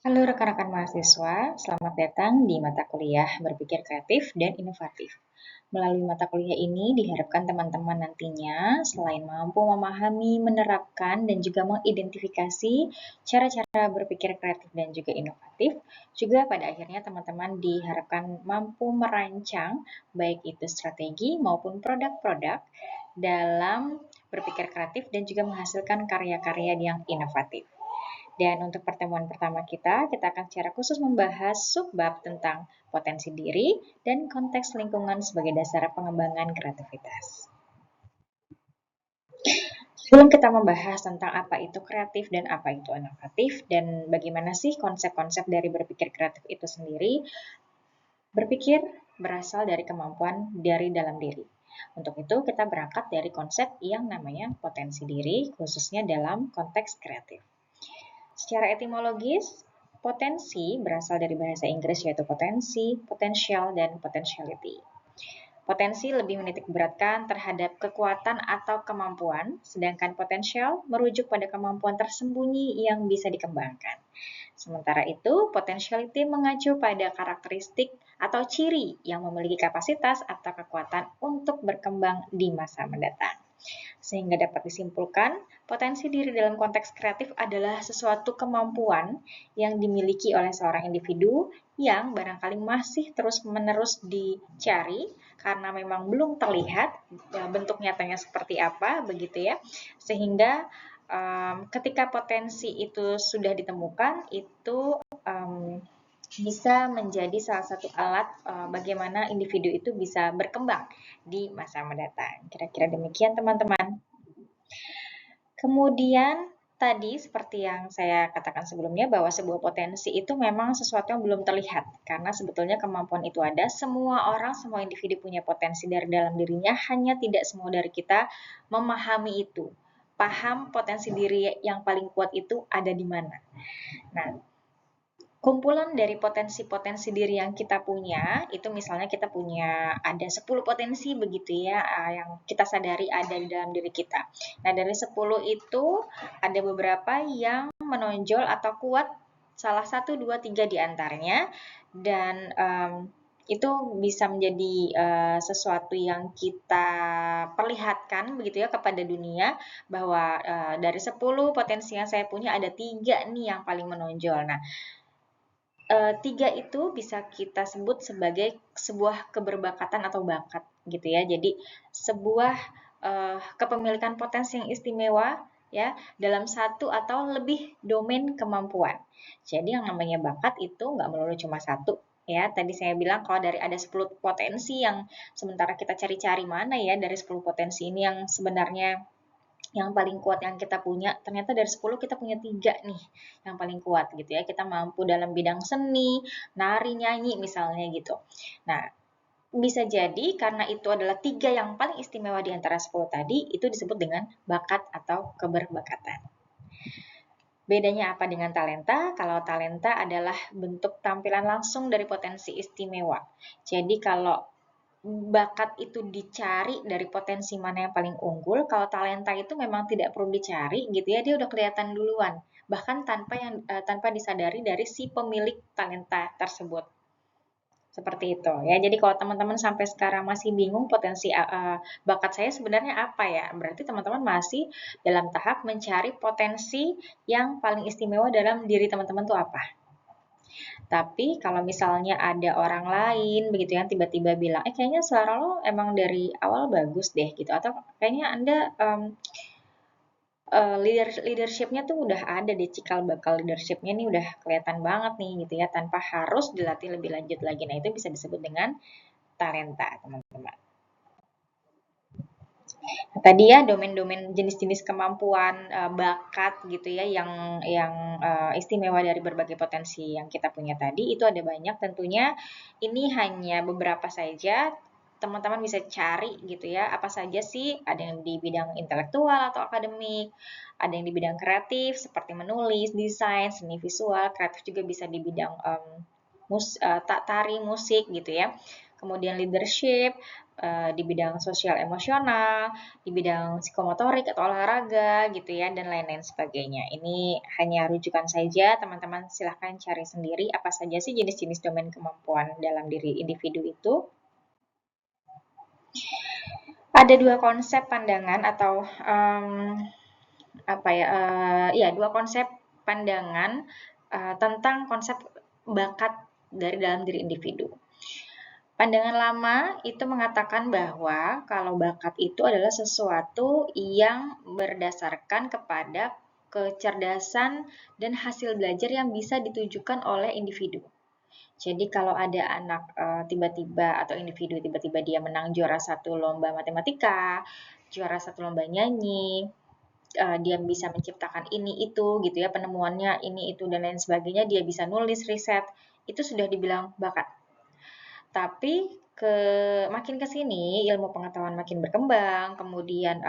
Halo rekan-rekan mahasiswa, selamat datang di mata kuliah Berpikir Kreatif dan Inovatif. Melalui mata kuliah ini diharapkan teman-teman nantinya selain mampu memahami, menerapkan, dan juga mengidentifikasi cara-cara berpikir kreatif dan juga inovatif, juga pada akhirnya teman-teman diharapkan mampu merancang baik itu strategi maupun produk-produk dalam berpikir kreatif dan juga menghasilkan karya-karya yang inovatif. Dan untuk pertemuan pertama kita akan secara khusus membahas subbab tentang potensi diri dan konteks lingkungan sebagai dasar pengembangan kreativitas. Sebelum kita membahas tentang apa itu kreatif dan apa itu inovatif dan bagaimana sih konsep-konsep dari berpikir kreatif itu sendiri, berpikir berasal dari kemampuan dari dalam diri. Untuk itu kita berangkat dari konsep yang namanya potensi diri, khususnya dalam konteks kreatif. Secara etimologis, potensi berasal dari bahasa Inggris yaitu potensi, potential, dan potentiality. Potensi lebih menitikberatkan terhadap kekuatan atau kemampuan, sedangkan potensial merujuk pada kemampuan tersembunyi yang bisa dikembangkan. Sementara itu, potentiality mengacu pada karakteristik atau ciri yang memiliki kapasitas atau kekuatan untuk berkembang di masa mendatang. Sehingga dapat disimpulkan, potensi diri dalam konteks kreatif adalah sesuatu kemampuan yang dimiliki oleh seorang individu yang barangkali masih terus-menerus dicari karena memang belum terlihat bentuk nyatanya seperti apa, begitu ya. Sehingga ketika potensi itu sudah ditemukan, itu bisa menjadi salah satu alat bagaimana individu itu bisa berkembang di masa mendatang. Kira-kira demikian teman-teman. Kemudian tadi seperti yang saya katakan sebelumnya bahwa sebuah potensi itu memang sesuatu yang belum terlihat karena sebetulnya kemampuan itu ada, semua orang, semua individu punya potensi dari dalam dirinya, hanya tidak semua dari kita memahami itu. Paham potensi diri yang paling kuat itu ada di mana. Nah, kumpulan dari potensi-potensi diri yang kita punya, itu misalnya kita punya ada 10 potensi begitu ya, yang kita sadari ada di dalam diri kita. Nah, dari 10 itu ada beberapa yang menonjol atau kuat, salah 1, 2, 3 di antaranya, dan itu bisa menjadi sesuatu yang kita perlihatkan begitu ya kepada dunia bahwa dari 10 potensi yang saya punya ada 3 nih yang paling menonjol. Nah, 3 itu bisa kita sebut sebagai sebuah keberbakatan atau bakat gitu ya. Jadi sebuah kepemilikan potensi yang istimewa ya dalam satu atau lebih domain kemampuan. Jadi yang namanya bakat itu nggak melulu cuma satu ya. Tadi saya bilang kalau dari ada 10 potensi yang sementara kita cari-cari mana ya dari 10 potensi ini yang sebenarnya yang paling kuat yang kita punya, ternyata dari 10 kita punya 3 nih yang paling kuat gitu ya. Kita mampu dalam bidang seni, nari, nyanyi misalnya gitu. Nah, bisa jadi karena itu adalah 3 yang paling istimewa di antara 10 tadi, itu disebut dengan bakat atau keberbakatan. Bedanya apa dengan talenta? Kalau talenta adalah bentuk tampilan langsung dari potensi istimewa. Jadi kalau bakat itu dicari dari potensi mana yang paling unggul, kalau talenta itu memang tidak perlu dicari gitu ya, dia udah kelihatan duluan, bahkan tanpa disadari dari si pemilik talenta tersebut. Seperti itu ya. Jadi kalau teman-teman sampai sekarang masih bingung potensi bakat saya sebenarnya apa ya? Berarti teman-teman masih dalam tahap mencari potensi yang paling istimewa dalam diri teman-teman tuh apa. Tapi kalau misalnya ada orang lain begitu yang tiba-tiba bilang, kayaknya suara lo emang dari awal bagus deh gitu, atau kayaknya Anda leadership-nya tuh udah ada deh, cikal bakal leadership-nya nih udah kelihatan banget nih gitu ya, tanpa harus dilatih lebih lanjut lagi. Nah, itu bisa disebut dengan talenta, teman-teman. Tadi ya domain-domain jenis-jenis kemampuan bakat gitu ya yang istimewa dari berbagai potensi yang kita punya tadi itu ada banyak tentunya. Ini hanya beberapa saja. Teman-teman bisa cari gitu ya apa saja sih, ada yang di bidang intelektual atau akademik, ada yang di bidang kreatif seperti menulis, desain, seni visual, kreatif juga bisa di bidang tari, musik gitu ya. Kemudian leadership, di bidang sosial emosional, di bidang psikomotorik atau olahraga gitu ya, dan lain-lain sebagainya. Ini hanya rujukan saja, teman-teman silahkan cari sendiri apa saja sih jenis-jenis domain kemampuan dalam diri individu itu. Ada dua konsep pandangan atau dua konsep pandangan tentang konsep bakat dari dalam diri individu. Pandangan lama itu mengatakan bahwa kalau bakat itu adalah sesuatu yang berdasarkan kepada kecerdasan dan hasil belajar yang bisa ditujukan oleh individu. Jadi kalau ada anak tiba-tiba atau individu tiba-tiba dia menang juara satu lomba matematika, juara satu lomba nyanyi, dia bisa menciptakan ini itu gitu ya, penemuannya ini itu dan lain sebagainya, dia bisa nulis riset, itu sudah dibilang bakat. Tapi makin ke sini ilmu pengetahuan makin berkembang, kemudian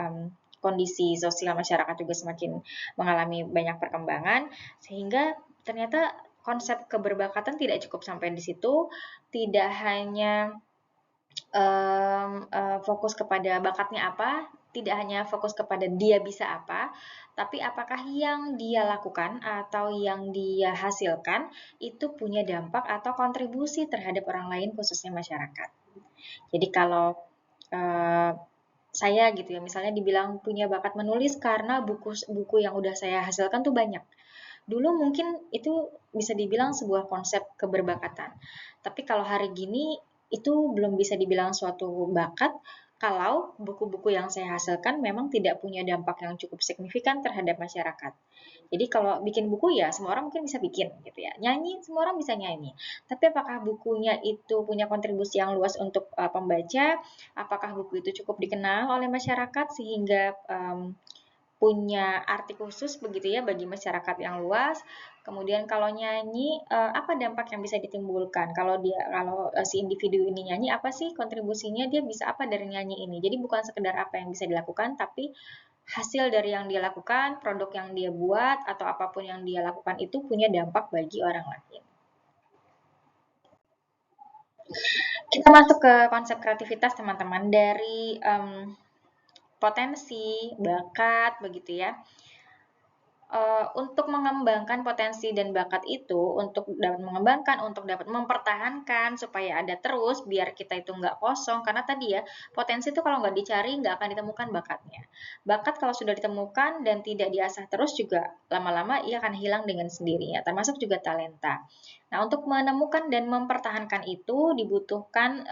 kondisi sosial masyarakat juga semakin mengalami banyak perkembangan, sehingga ternyata konsep keberbakatan tidak cukup sampai di situ, tidak hanya fokus kepada bakatnya apa, tidak hanya fokus kepada dia bisa apa, tapi apakah yang dia lakukan atau yang dia hasilkan itu punya dampak atau kontribusi terhadap orang lain, khususnya masyarakat. Jadi kalau saya gitu ya, misalnya dibilang punya bakat menulis karena buku yang udah saya hasilkan tuh banyak. Dulu mungkin itu bisa dibilang sebuah konsep keberbakatan. Tapi kalau hari gini itu belum bisa dibilang suatu bakat kalau buku-buku yang saya hasilkan memang tidak punya dampak yang cukup signifikan terhadap masyarakat. Jadi kalau bikin buku ya semua orang mungkin bisa bikin gitu ya. Nyanyi semua orang bisa nyanyi. Tapi apakah bukunya itu punya kontribusi yang luas untuk pembaca? Apakah buku itu cukup dikenal oleh masyarakat sehingga punya arti khusus begitu ya bagi masyarakat yang luas. Kemudian kalau nyanyi apa dampak yang bisa ditimbulkan? Kalau si individu ini nyanyi apa sih kontribusinya? Dia bisa apa dari nyanyi ini? Jadi bukan sekedar apa yang bisa dilakukan tapi hasil dari yang dia lakukan, produk yang dia buat atau apapun yang dia lakukan itu punya dampak bagi orang lain. Kita masuk ke konsep kreativitas teman-teman dari potensi, bakat begitu ya. Untuk mengembangkan potensi dan bakat itu, untuk dapat mengembangkan, untuk dapat mempertahankan supaya ada terus, biar kita itu nggak kosong. Karena tadi ya, potensi itu kalau nggak dicari, nggak akan ditemukan bakatnya. Bakat kalau sudah ditemukan dan tidak diasah terus juga, lama-lama ia akan hilang dengan sendirinya, termasuk juga talenta. Nah, untuk menemukan dan mempertahankan itu dibutuhkan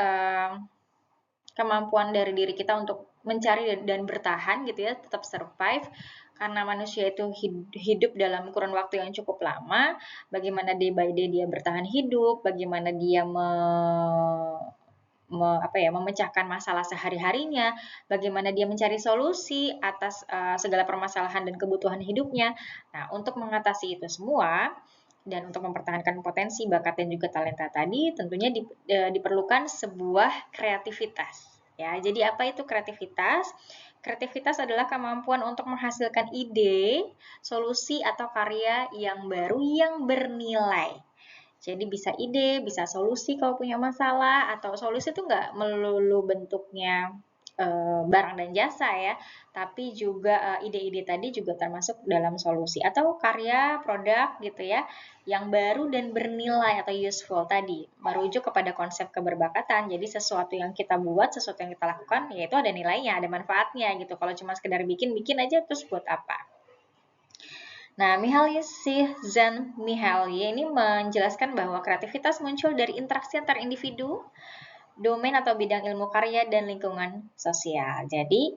kemampuan dari diri kita untuk mencari dan bertahan gitu ya, tetap survive karena manusia itu hidup dalam kurun waktu yang cukup lama, bagaimana day by day dia bertahan hidup, bagaimana dia memecahkan masalah sehari-harinya, bagaimana dia mencari solusi atas segala permasalahan dan kebutuhan hidupnya. Nah, untuk mengatasi itu semua dan untuk mempertahankan potensi, bakat dan juga talenta tadi, tentunya diperlukan sebuah kreativitas. Ya, jadi apa itu kreativitas? Kreativitas adalah kemampuan untuk menghasilkan ide, solusi atau karya yang baru yang bernilai. Jadi bisa ide, bisa solusi kalau punya masalah, atau solusi itu nggak melulu bentuknya barang dan jasa ya, tapi juga ide-ide tadi juga termasuk dalam solusi atau karya produk gitu ya, yang baru dan bernilai atau useful tadi, merujuk kepada konsep keberbakatan. Jadi sesuatu yang kita buat, sesuatu yang kita lakukan, yaitu ada nilainya, ada manfaatnya gitu. Kalau cuma sekedar bikin aja terus buat apa? Nah, Mihaly Csikszentmihalyi ini menjelaskan bahwa kreativitas muncul dari interaksi antar individu, domain atau bidang ilmu karya, dan lingkungan sosial. Jadi,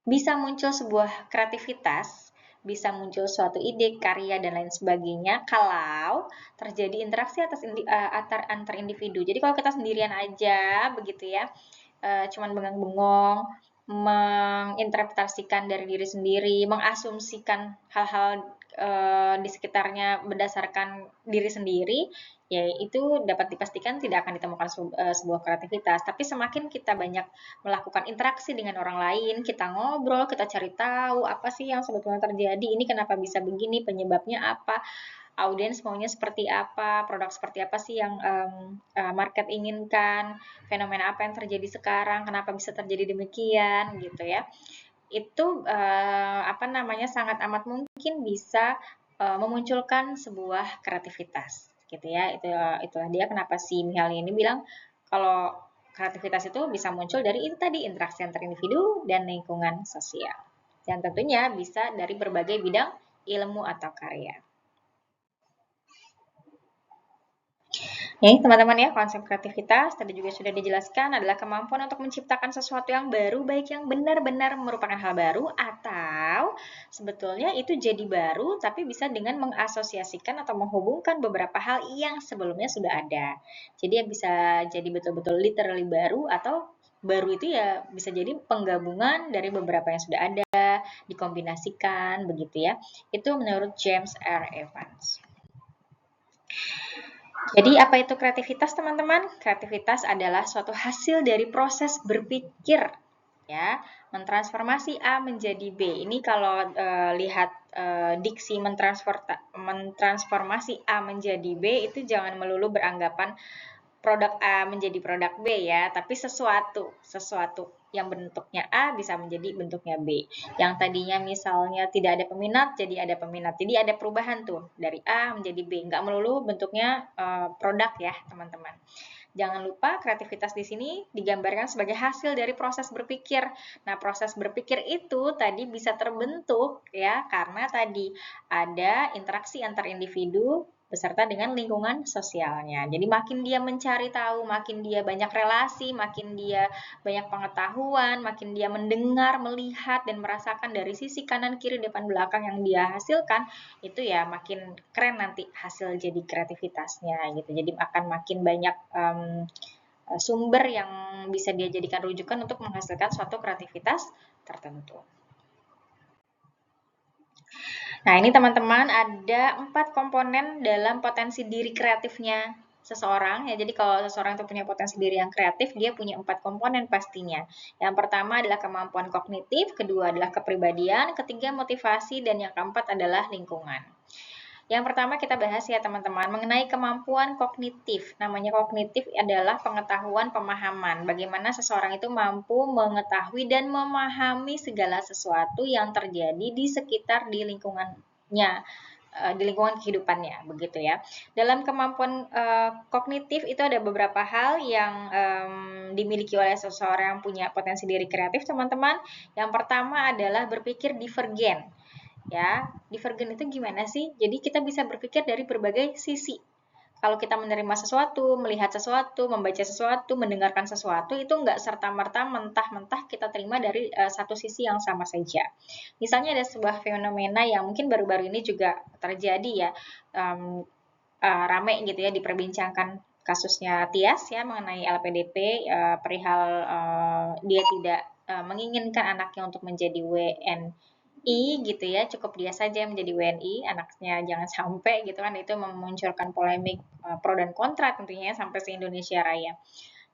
bisa muncul sebuah kreativitas, bisa muncul suatu ide, karya, dan lain sebagainya kalau terjadi interaksi antar individu. Jadi kalau kita sendirian aja, begitu ya, cuman bengang-bengong, menginterpretasikan dari diri sendiri, mengasumsikan hal-hal di sekitarnya berdasarkan diri sendiri, ya itu dapat dipastikan tidak akan ditemukan sebuah kreativitas. Tapi semakin kita banyak melakukan interaksi dengan orang lain, kita ngobrol, kita cari tahu apa sih yang sebetulnya terjadi, ini kenapa bisa begini, penyebabnya apa, audiens maunya seperti apa, produk seperti apa sih yang market inginkan, fenomena apa yang terjadi sekarang, kenapa bisa terjadi demikian gitu ya. Itu sangat amat mungkin bisa memunculkan sebuah kreativitas gitu ya. Itulah dia kenapa si Mihaly ini bilang kalau kreativitas itu bisa muncul dari itu tadi, interaksi antar individu dan lingkungan sosial. Dan tentunya bisa dari berbagai bidang ilmu atau karya. Ya, teman-teman ya, konsep kreativitas tadi juga sudah dijelaskan adalah kemampuan untuk menciptakan sesuatu yang baru, baik yang benar-benar merupakan hal baru atau sebetulnya itu jadi baru tapi bisa dengan mengasosiasikan atau menghubungkan beberapa hal yang sebelumnya sudah ada. Jadi ya bisa jadi betul-betul literally baru atau baru itu ya bisa jadi penggabungan dari beberapa yang sudah ada, dikombinasikan begitu ya. Itu menurut James R. Evans. Jadi apa itu kreativitas teman-teman? Kreativitas adalah suatu hasil dari proses berpikir ya, mentransformasi A menjadi B. Ini kalau lihat diksi mentransformasi A menjadi B itu jangan melulu beranggapan produk A menjadi produk B ya, tapi sesuatu yang bentuknya A bisa menjadi bentuknya B. Yang tadinya misalnya tidak ada peminat, jadi ada peminat. Jadi ada perubahan tuh dari A menjadi B. Nggak melulu bentuknya produk ya, teman-teman. Jangan lupa kreativitas di sini digambarkan sebagai hasil dari proses berpikir. Nah, proses berpikir itu tadi bisa terbentuk ya karena tadi ada interaksi antar individu beserta dengan lingkungan sosialnya. Jadi makin dia mencari tahu, makin dia banyak relasi, makin dia banyak pengetahuan, makin dia mendengar, melihat, dan merasakan dari sisi kanan, kiri, depan, belakang yang dia hasilkan, itu ya makin keren nanti hasil jadi kreativitasnya gitu. Jadi akan makin banyak sumber yang bisa dia jadikan rujukan untuk menghasilkan suatu kreativitas tertentu. Nah, ini teman-teman ada 4 komponen dalam potensi diri kreatifnya seseorang ya. Jadi kalau seseorang itu punya potensi diri yang kreatif, dia punya 4 komponen pastinya. Yang pertama adalah kemampuan kognitif, kedua adalah kepribadian, ketiga motivasi, dan yang keempat adalah lingkungan. Yang pertama kita bahas ya teman-teman mengenai kemampuan kognitif. Namanya kognitif adalah pengetahuan pemahaman. Bagaimana seseorang itu mampu mengetahui dan memahami segala sesuatu yang terjadi di sekitar di lingkungannya, di lingkungan kehidupannya, begitu ya. Dalam kemampuan kognitif itu ada beberapa hal yang dimiliki oleh seseorang yang punya potensi diri kreatif, teman-teman. Yang pertama adalah berpikir divergen. Ya, divergen itu gimana sih? Jadi kita bisa berpikir dari berbagai sisi. Kalau kita menerima sesuatu, melihat sesuatu, membaca sesuatu, mendengarkan sesuatu, itu nggak serta-merta mentah-mentah kita terima dari satu sisi yang sama saja. Misalnya ada sebuah fenomena yang mungkin baru-baru ini juga terjadi ya, rame gitu ya, diperbincangkan kasusnya Tias ya mengenai LPDP, perihal dia tidak menginginkan anaknya untuk menjadi WNI gitu ya, cukup dia saja menjadi WNI, anaknya jangan sampai gitu kan, itu memunculkan polemik pro dan kontra tentunya sampai se-Indonesia Raya.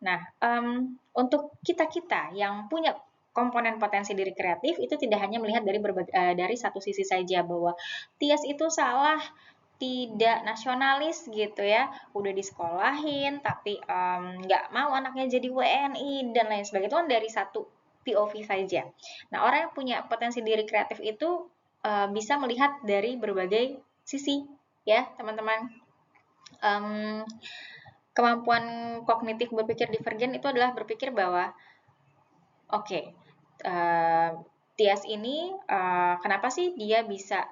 Nah, untuk kita-kita yang punya komponen potensi diri kreatif itu tidak hanya melihat dari satu sisi saja bahwa Tias itu salah, tidak nasionalis gitu ya, udah disekolahin tapi nggak mau anaknya jadi WNI dan lain sebagainya, itu kan dari satu POV saja. Nah, orang yang punya potensi diri kreatif itu bisa melihat dari berbagai sisi ya, teman-teman. Kemampuan kognitif berpikir divergen itu adalah berpikir bahwa oke, Tias ini kenapa sih dia bisa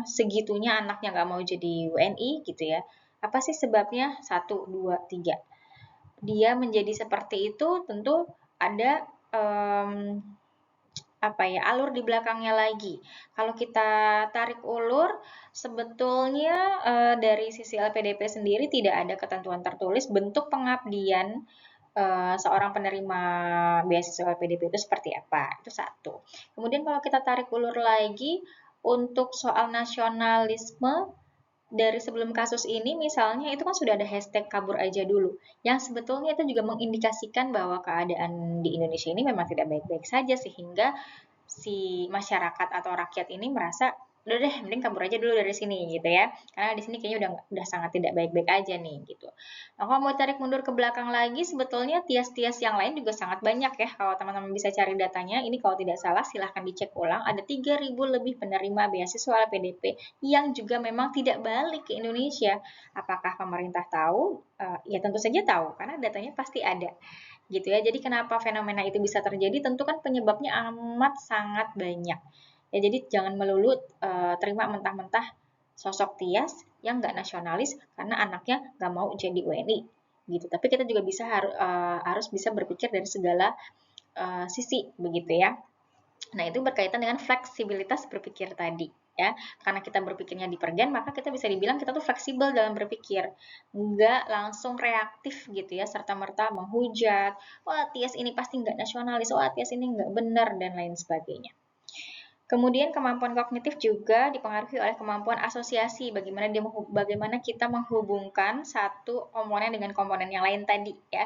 segitunya anaknya nggak mau jadi WNI gitu ya? Apa sih sebabnya? 1, 2, 3. Dia menjadi seperti itu tentu ada alur di belakangnya lagi. Kalau kita tarik ulur, sebetulnya dari sisi LPDP sendiri tidak ada ketentuan tertulis bentuk pengabdian seorang penerima beasiswa LPDP itu seperti apa. Itu satu. Kemudian kalau kita tarik ulur lagi, untuk soal nasionalisme, dari sebelum kasus ini misalnya itu kan sudah ada hashtag kabur aja dulu, yang sebetulnya itu juga mengindikasikan bahwa keadaan di Indonesia ini memang tidak baik-baik saja sehingga si masyarakat atau rakyat ini merasa udah deh mending kabur aja dulu dari sini gitu ya, karena di sini kayaknya udah sangat tidak baik-baik aja nih gitu. Nah kalau mau tarik mundur ke belakang lagi sebetulnya tias-tias yang lain juga sangat banyak ya, kalau teman-teman bisa cari datanya ini kalau tidak salah silahkan dicek ulang, ada 3.000 lebih penerima beasiswa LPDP yang juga memang tidak balik ke Indonesia. Apakah pemerintah tahu? Ya tentu saja tahu karena datanya pasti ada gitu ya. Jadi kenapa fenomena itu bisa terjadi? Tentu kan penyebabnya amat sangat banyak. Ya, jadi jangan melulu terima mentah-mentah sosok Tias yang nggak nasionalis karena anaknya nggak mau jadi WNI gitu. Tapi kita juga bisa harus bisa berpikir dari segala sisi begitu ya. Nah, itu berkaitan dengan fleksibilitas berpikir tadi ya. Karena kita berpikirnya di pergen, maka kita bisa dibilang kita tuh fleksibel dalam berpikir. Nggak langsung reaktif gitu ya, serta-merta menghujat, wah Tias ini pasti nggak nasionalis, wah Tias ini nggak benar, dan lain sebagainya. Kemudian kemampuan kognitif juga dipengaruhi oleh kemampuan asosiasi, bagaimana kita menghubungkan satu komponen dengan komponen yang lain tadi ya.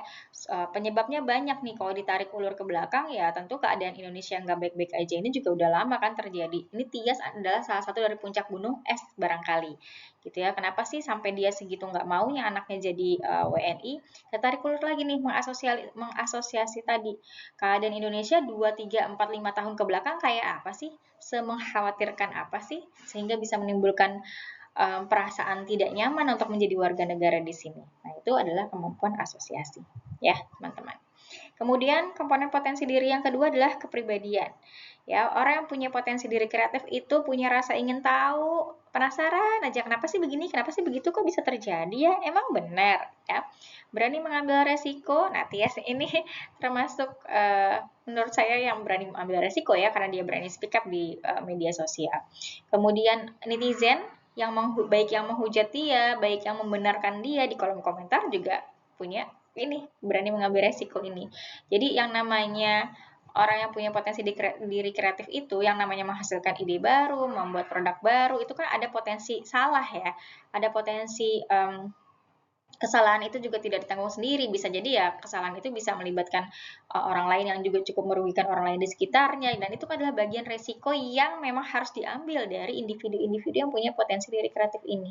Penyebabnya banyak nih kalau ditarik ulur ke belakang ya tentu keadaan Indonesia nggak baik-baik aja ini juga udah lama kan terjadi. Ini Tias adalah salah satu dari puncak gunung es barangkali gitu ya. Kenapa sih sampai dia segitu nggak maunya anaknya jadi WNI? Kita tarik ulur lagi nih mengasosiasi tadi. Keadaan Indonesia 2, 3, 4, 5 tahun ke belakang kayak apa sih? Semengkhawatirkan apa sih sehingga bisa menimbulkan perasaan tidak nyaman untuk menjadi warga negara di sini. Nah, itu adalah kemampuan asosiasi, ya, teman-teman. Kemudian komponen potensi diri yang kedua adalah kepribadian. Ya, orang yang punya potensi diri kreatif itu punya rasa ingin tahu, penasaran aja kenapa sih begini, kenapa sih begitu, kok bisa terjadi ya? Emang benar, ya. Berani mengambil resiko. Nah, Tias ini termasuk menurut saya yang berani mengambil resiko ya karena dia berani speak up di media sosial. Kemudian netizen yang baik yang menghujat dia, baik yang membenarkan dia di kolom komentar juga punya ini berani mengambil resiko ini. Jadi yang namanya orang yang punya potensi diri kreatif itu yang namanya menghasilkan ide baru, membuat produk baru itu kan ada potensi salah ya, ada potensi kesalahan itu juga tidak ditanggung sendiri, bisa jadi ya kesalahan itu bisa melibatkan orang lain yang juga cukup merugikan orang lain di sekitarnya, dan itu adalah bagian resiko yang memang harus diambil dari individu-individu yang punya potensi diri kreatif ini.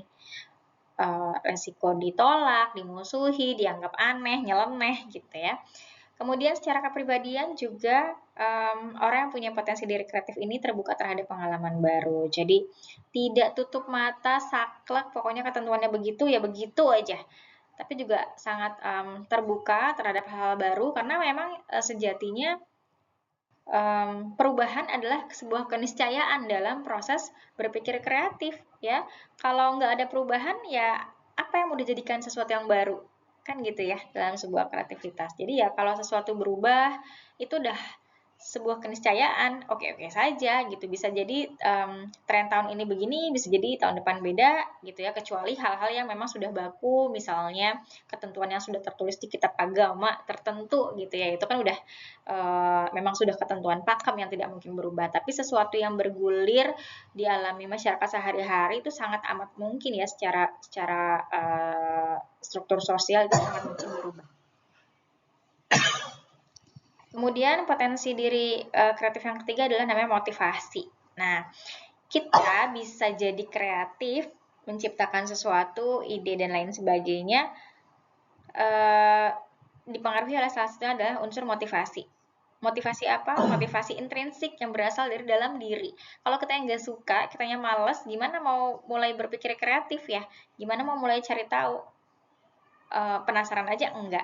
Resiko ditolak, dimusuhi, dianggap aneh, nyeleneh gitu ya. Kemudian secara kepribadian juga orang yang punya potensi diri kreatif ini terbuka terhadap pengalaman baru. Jadi tidak tutup mata, saklek, pokoknya ketentuannya begitu ya begitu aja. Tapi juga sangat terbuka terhadap hal-hal baru karena memang sejatinya perubahan adalah sebuah keniscayaan dalam proses berpikir kreatif ya. Kalau nggak ada perubahan ya apa yang mau dijadikan sesuatu yang baru? Kan gitu ya dalam sebuah kreativitas. Jadi ya kalau sesuatu berubah itu udah sebuah keniscayaan, oke-oke saja gitu. Bisa jadi tren tahun ini begini, bisa jadi tahun depan beda gitu ya, kecuali hal-hal yang memang sudah baku, misalnya ketentuan yang sudah tertulis di kitab agama tertentu gitu ya, itu kan udah memang sudah ketentuan pakem yang tidak mungkin berubah. Tapi sesuatu yang bergulir dialami masyarakat sehari-hari itu sangat amat mungkin ya secara struktur sosial itu sangat mungkin berubah. Kemudian potensi diri kreatif yang ketiga adalah namanya motivasi. Nah, kita bisa jadi kreatif, menciptakan sesuatu, ide dan lain sebagainya, dipengaruhi oleh salah satunya adalah unsur motivasi. Motivasi apa? Motivasi intrinsik yang berasal dari dalam diri. Kalau kita yang nggak suka, kitanya males, gimana mau mulai berpikir kreatif ya? Gimana mau mulai cari tahu? Penasaran aja enggak,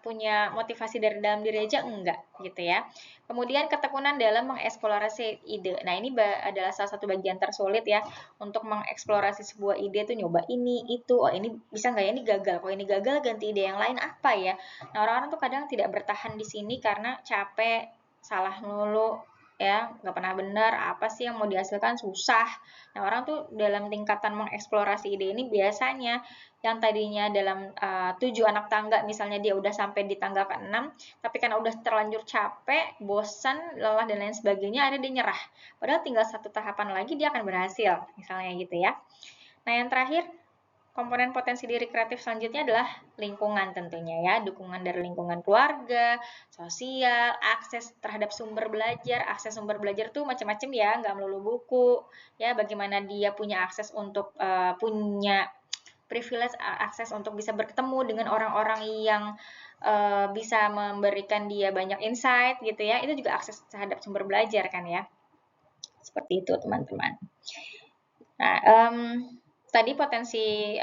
punya motivasi dari dalam diri aja enggak gitu ya. Kemudian ketekunan dalam mengeksplorasi ide. Nah, ini adalah salah satu bagian tersulit ya untuk mengeksplorasi sebuah ide tuh nyoba ini itu, oh ini bisa nggak ya, ini gagal, kalau ini gagal ganti ide yang lain apa ya. Nah, orang-orang tuh kadang tidak bertahan di sini karena capek, salah melulu ya, nggak pernah benar, apa sih yang mau dihasilkan susah. Nah, orang tuh dalam tingkatan mengeksplorasi ide ini biasanya yang tadinya dalam 7 anak tangga misalnya dia udah sampai di tangga ke-6 tapi karena udah terlanjur capek, bosan, lelah dan lain sebagainya akhirnya dia nyerah. Padahal tinggal satu tahapan lagi dia akan berhasil, misalnya gitu ya. Nah, yang terakhir komponen potensi diri kreatif selanjutnya adalah lingkungan tentunya ya, dukungan dari lingkungan keluarga, sosial, akses terhadap sumber belajar. Akses sumber belajar tuh macam-macam ya, nggak melulu buku, ya bagaimana dia punya akses untuk punya privilege akses untuk bisa bertemu dengan orang-orang yang bisa memberikan dia banyak insight gitu ya, itu juga akses terhadap sumber belajar kan ya. Seperti itu teman-teman. Nah, tadi potensi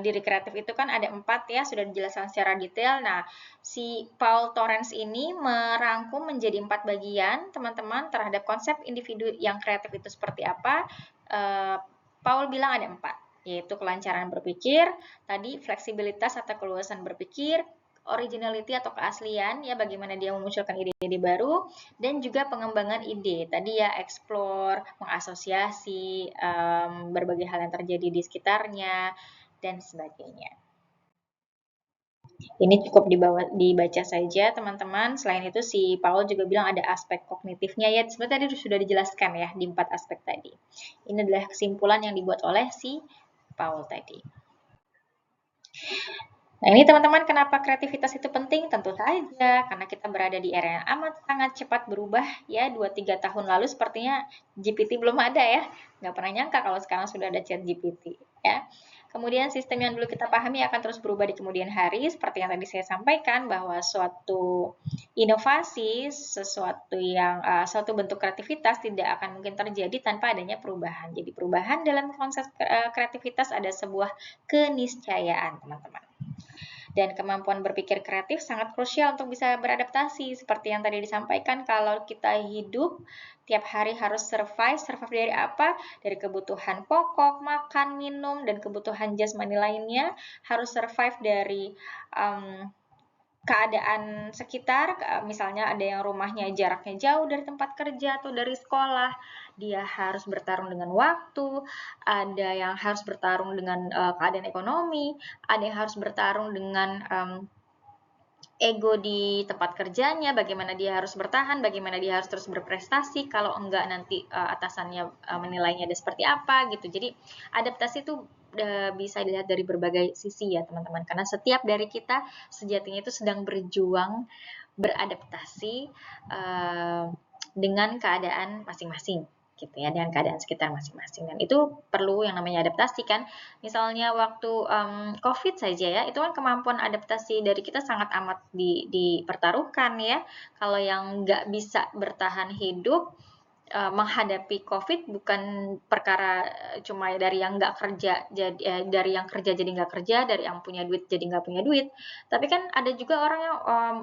diri kreatif itu kan ada 4 ya, sudah dijelaskan secara detail. Nah, si Paul Torrance ini merangkum menjadi 4 bagian, teman-teman, terhadap konsep individu yang kreatif itu seperti apa. Paul bilang ada 4, yaitu kelancaran berpikir, tadi fleksibilitas atau keluasan berpikir, originality atau keaslian, ya bagaimana dia memunculkan ide-ide baru, dan juga pengembangan ide. Tadi ya explore, mengasosiasi berbagai hal yang terjadi di sekitarnya, dan sebagainya. Ini cukup dibaca saja teman-teman. Selain itu si Paul juga bilang ada aspek kognitifnya ya. Sebenarnya tadi sudah dijelaskan ya di 4 aspek tadi. Ini adalah kesimpulan yang dibuat oleh si Paul tadi. Nah, ini teman-teman kenapa kreativitas itu penting? Tentu saja, karena kita berada di era yang amat sangat cepat berubah ya. 2-3 tahun lalu sepertinya GPT belum ada ya. Nggak pernah nyangka kalau sekarang sudah ada chat GPT ya. Kemudian sistem yang dulu kita pahami akan terus berubah di kemudian hari, seperti yang tadi saya sampaikan bahwa suatu inovasi, suatu bentuk kreativitas tidak akan mungkin terjadi tanpa adanya perubahan. Jadi perubahan dalam konsep kreativitas ada sebuah keniscayaan, teman-teman. Dan kemampuan berpikir kreatif sangat krusial untuk bisa beradaptasi. Seperti yang tadi disampaikan, kalau kita hidup tiap hari harus survive dari apa? Dari kebutuhan pokok, makan, minum, dan kebutuhan jasmani lainnya. Harus survive dari keadaan sekitar, misalnya ada yang rumahnya jaraknya jauh dari tempat kerja atau dari sekolah, dia harus bertarung dengan waktu, ada yang harus bertarung dengan keadaan ekonomi, ada yang harus bertarung dengan ego di tempat kerjanya, bagaimana dia harus bertahan, bagaimana dia harus terus berprestasi, kalau enggak nanti atasannya menilainya ada seperti apa gitu. Jadi adaptasi itu bisa dilihat dari berbagai sisi ya teman-teman, karena setiap dari kita sejatinya itu sedang berjuang beradaptasi dengan keadaan masing-masing gitu ya, dengan keadaan sekitar masing-masing, dan itu perlu yang namanya adaptasi kan. Misalnya waktu COVID saja ya, itu kan kemampuan adaptasi dari kita sangat amat dipertaruhkan ya. Kalau yang nggak bisa bertahan hidup menghadapi COVID bukan perkara cuma dari yang nggak kerja jadi dari yang kerja jadi nggak kerja, dari yang punya duit jadi nggak punya duit. Tapi kan ada juga orang yang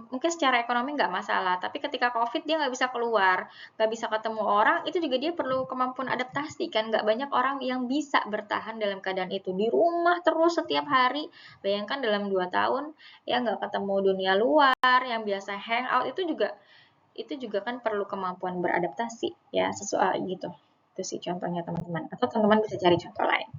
mungkin secara ekonomi nggak masalah, tapi ketika COVID dia nggak bisa keluar, nggak bisa ketemu orang, itu juga dia perlu kemampuan adaptasi kan. Nggak banyak orang yang bisa bertahan dalam keadaan itu, di rumah terus setiap hari. Bayangkan dalam 2 tahun ya nggak ketemu dunia luar, yang biasa hangout itu juga kan perlu kemampuan beradaptasi ya, sesuai gitu. Itu sih contohnya teman-teman. Atau teman-teman bisa cari contoh lain.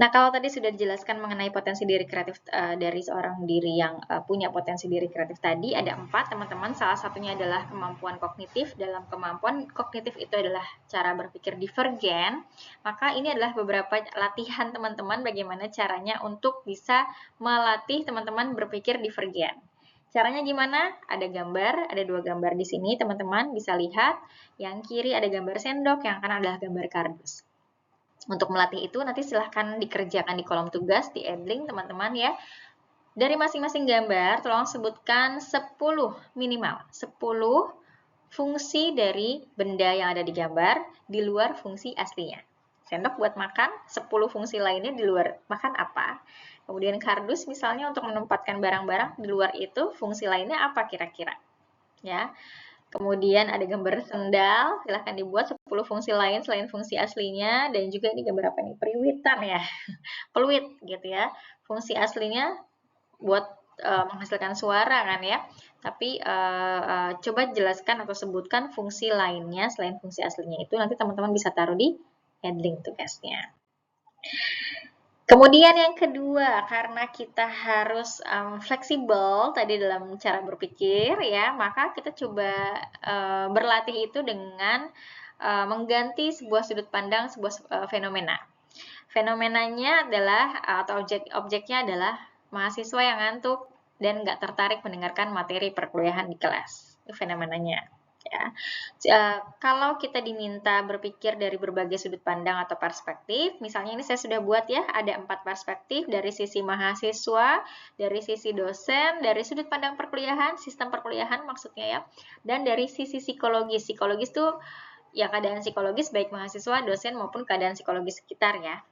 Nah, kalau tadi sudah dijelaskan mengenai potensi diri kreatif dari seorang diri yang punya potensi diri kreatif tadi, ada 4 teman-teman. Salah satunya adalah kemampuan kognitif. Dalam kemampuan kognitif itu adalah cara berpikir divergen. Maka ini adalah beberapa latihan teman-teman bagaimana caranya untuk bisa melatih teman-teman berpikir divergen. Caranya gimana? Ada gambar, ada 2 gambar di sini teman-teman bisa lihat. Yang kiri ada gambar sendok, yang kanan adalah gambar kardus. Untuk melatih itu nanti silahkan dikerjakan di kolom tugas, di Edlink teman-teman ya. Dari masing-masing gambar, tolong sebutkan 10 minimal, 10 fungsi dari benda yang ada di gambar di luar fungsi aslinya. Sendok buat makan, 10 fungsi lainnya di luar makan apa? Kemudian kardus misalnya untuk menempatkan barang-barang di luar itu, fungsi lainnya apa kira-kira? Ya. Kemudian ada gambar sendal, silahkan dibuat 10 fungsi lain selain fungsi aslinya, dan juga ini gambar apa nih? Periwitan ya, peluit gitu ya. Fungsi aslinya buat menghasilkan suara kan ya, tapi coba jelaskan atau sebutkan fungsi lainnya selain fungsi aslinya itu, nanti teman-teman bisa taruh di Edlink tugasnya. Kemudian yang kedua, karena kita harus fleksibel tadi dalam cara berpikir ya, maka kita coba berlatih itu dengan mengganti sebuah sudut pandang sebuah fenomena. Fenomenanya adalah atau objeknya adalah mahasiswa yang ngantuk dan nggak tertarik mendengarkan materi perkuliahan di kelas. Itu fenomenanya. Ya. Kalau kita diminta berpikir dari berbagai sudut pandang atau perspektif, misalnya ini saya sudah buat ya, ada 4 perspektif dari sisi mahasiswa, dari sisi dosen, dari sudut pandang perkuliahan, sistem perkuliahan maksudnya ya, dan dari sisi psikologis. Psikologis tuh ya keadaan psikologis baik mahasiswa, dosen maupun keadaan psikologis sekitar ya.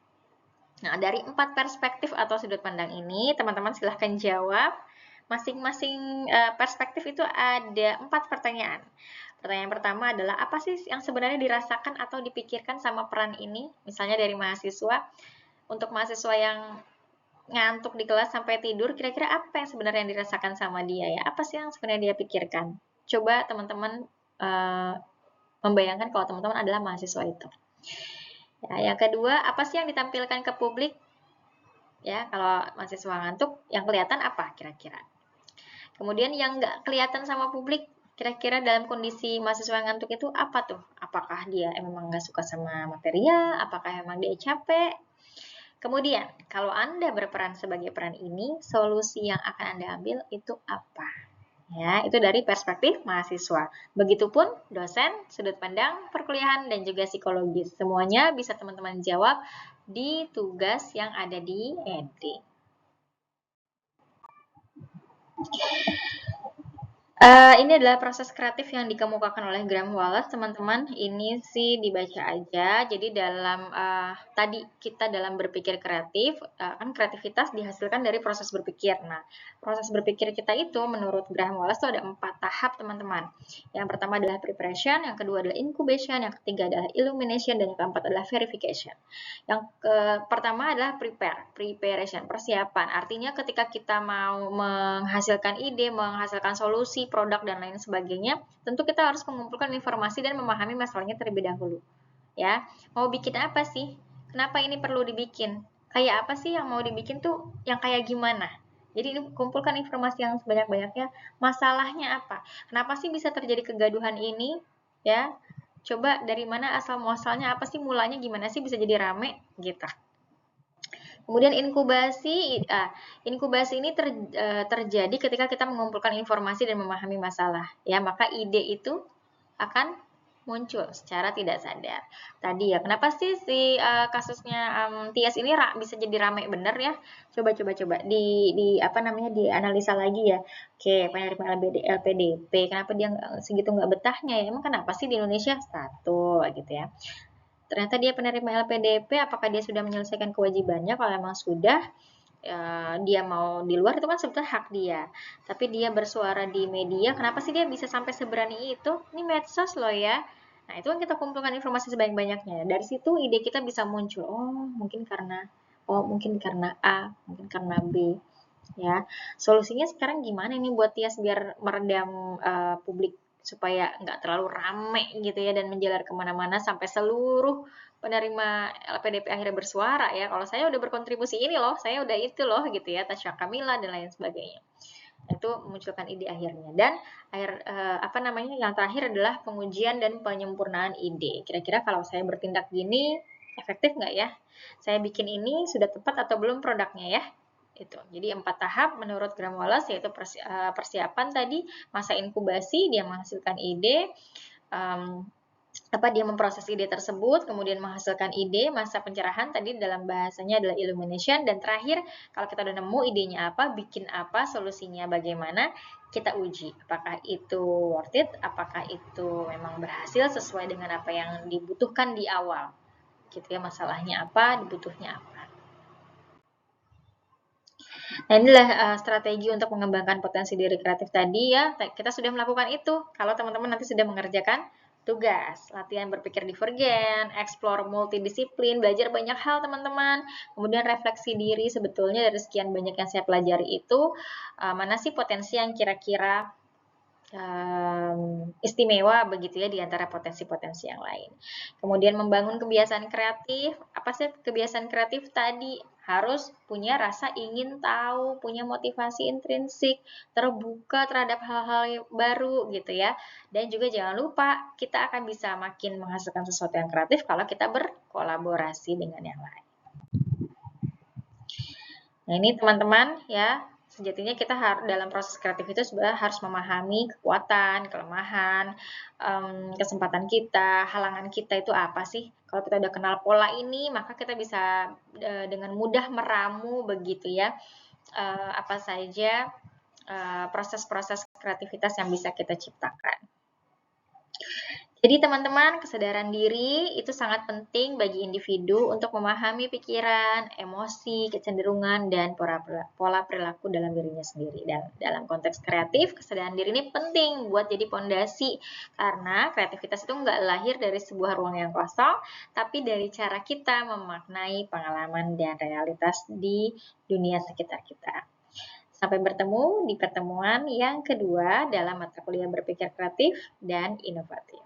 Nah, dari 4 perspektif atau sudut pandang ini, teman-teman silahkan jawab. Masing-masing perspektif itu ada 4 pertanyaan. Pertanyaan pertama adalah, apa sih yang sebenarnya dirasakan atau dipikirkan sama peran ini? Misalnya dari mahasiswa, untuk mahasiswa yang ngantuk di kelas sampai tidur, kira-kira apa yang sebenarnya dirasakan sama dia ya? Apa sih yang sebenarnya dia pikirkan? Coba teman-teman membayangkan kalau teman-teman adalah mahasiswa itu. Ya, yang kedua, apa sih yang ditampilkan ke publik? Ya, kalau mahasiswa ngantuk, yang kelihatan apa kira-kira? Kemudian yang nggak kelihatan sama publik, kira-kira dalam kondisi mahasiswa ngantuk itu apa tuh? Apakah dia emang nggak suka sama materinya? Apakah emang dia capek? Kemudian, kalau Anda berperan sebagai peran ini, solusi yang akan Anda ambil itu apa? Ya, itu dari perspektif mahasiswa. Begitupun dosen, sudut pandang, perkuliahan, dan juga psikologis. Semuanya bisa teman-teman jawab di tugas yang ada di ED. Ini adalah proses kreatif yang dikemukakan oleh Graham Wallace, teman-teman. Ini sih dibaca aja. Jadi dalam tadi kita dalam berpikir kreatif, kan kreativitas dihasilkan dari proses berpikir. Nah, proses berpikir kita itu menurut Graham Wallace itu ada 4 tahap, teman-teman. Yang pertama adalah preparation, yang kedua adalah incubation, yang ketiga adalah illumination, dan yang keempat adalah verification. Yang pertama adalah preparation, persiapan. Artinya ketika kita mau menghasilkan ide, menghasilkan solusi, produk, dan lain sebagainya, tentu kita harus mengumpulkan informasi dan memahami masalahnya terlebih dahulu. Ya, mau bikin apa sih? Kenapa ini perlu dibikin? Kayak apa sih yang mau dibikin tuh? Yang kayak gimana? Jadi kumpulkan informasi yang sebanyak-banyaknya. Masalahnya apa? Kenapa sih bisa terjadi kegaduhan ini? Ya, coba dari mana asal muasalnya? Apa sih mulanya? Gimana sih bisa jadi rame? Gitu. Kemudian inkubasi ini terjadi ketika kita mengumpulkan informasi dan memahami masalah. Ya, maka ide itu akan muncul secara tidak sadar. Tadi ya, kenapa sih si kasusnya Tias ini bisa jadi rame bener ya? Coba di apa namanya dianalisa lagi ya. Oke, penerima LPDP, kenapa dia segitu nggak betahnya ya? Emang kenapa sih di Indonesia satu gitu ya? Ternyata dia penerima LPDP, apakah dia sudah menyelesaikan kewajibannya? Kalau memang sudah, dia mau di luar itu kan sebetulnya hak dia. Tapi dia bersuara di media, kenapa sih dia bisa sampai seberani itu? Ini medsos loh ya. Nah, itu kan kita kumpulkan informasi sebanyak-banyaknya. Dari situ ide kita bisa muncul. Mungkin karena A, mungkin karena B. Ya, solusinya sekarang gimana nih buat Tias biar meredam publik supaya nggak terlalu rame gitu ya dan menjalar kemana-mana sampai seluruh penerima LPDP akhirnya bersuara ya. Kalau saya udah berkontribusi ini loh, saya udah itu loh gitu ya, Tasya Kamila dan lain sebagainya. Itu memunculkan ide akhirnya. Dan yang terakhir adalah pengujian dan penyempurnaan ide. Kira-kira kalau saya bertindak gini efektif nggak ya? Saya bikin ini sudah tepat atau belum produknya ya? Itu. Jadi 4 tahap menurut Graham Wallace, yaitu persiapan tadi, masa inkubasi, dia menghasilkan ide, dia memproses ide tersebut, kemudian menghasilkan ide, masa pencerahan tadi dalam bahasanya adalah illumination, dan terakhir kalau kita udah nemu idenya apa, bikin apa, solusinya bagaimana, kita uji apakah itu worth it, apakah itu memang berhasil sesuai dengan apa yang dibutuhkan di awal. Gitu ya, masalahnya apa, dibutuhnya apa. Nah, inilah strategi untuk mengembangkan potensi diri kreatif tadi ya. Kita sudah melakukan itu. Kalau teman-teman nanti sudah mengerjakan tugas, latihan berpikir divergen, explore multidisiplin, belajar banyak hal teman-teman. Kemudian refleksi diri sebetulnya dari sekian banyak yang saya pelajari itu, mana sih potensi yang kira-kira istimewa begitu ya di antara potensi-potensi yang lain. Kemudian membangun kebiasaan kreatif. Apa sih kebiasaan kreatif tadi? Harus punya rasa ingin tahu, punya motivasi intrinsik, terbuka terhadap hal-hal baru gitu ya. Dan juga jangan lupa kita akan bisa makin menghasilkan sesuatu yang kreatif kalau kita berkolaborasi dengan yang lain. Nah, ini teman-teman ya, sejatinya kita dalam proses kreatif itu sebenarnya harus memahami kekuatan, kelemahan, kesempatan kita, halangan kita itu apa sih. Kalau kita udah kenal pola ini, maka kita bisa dengan mudah meramu begitu ya, apa saja proses-proses kreativitas yang bisa kita ciptakan. Jadi teman-teman, kesadaran diri itu sangat penting bagi individu untuk memahami pikiran, emosi, kecenderungan, dan pola perilaku dalam dirinya sendiri. Dan dalam konteks kreatif, kesadaran diri ini penting buat jadi pondasi, karena kreativitas itu nggak lahir dari sebuah ruang yang kosong, tapi dari cara kita memaknai pengalaman dan realitas di dunia sekitar kita. Sampai bertemu di pertemuan yang kedua dalam mata kuliah berpikir kreatif dan inovatif.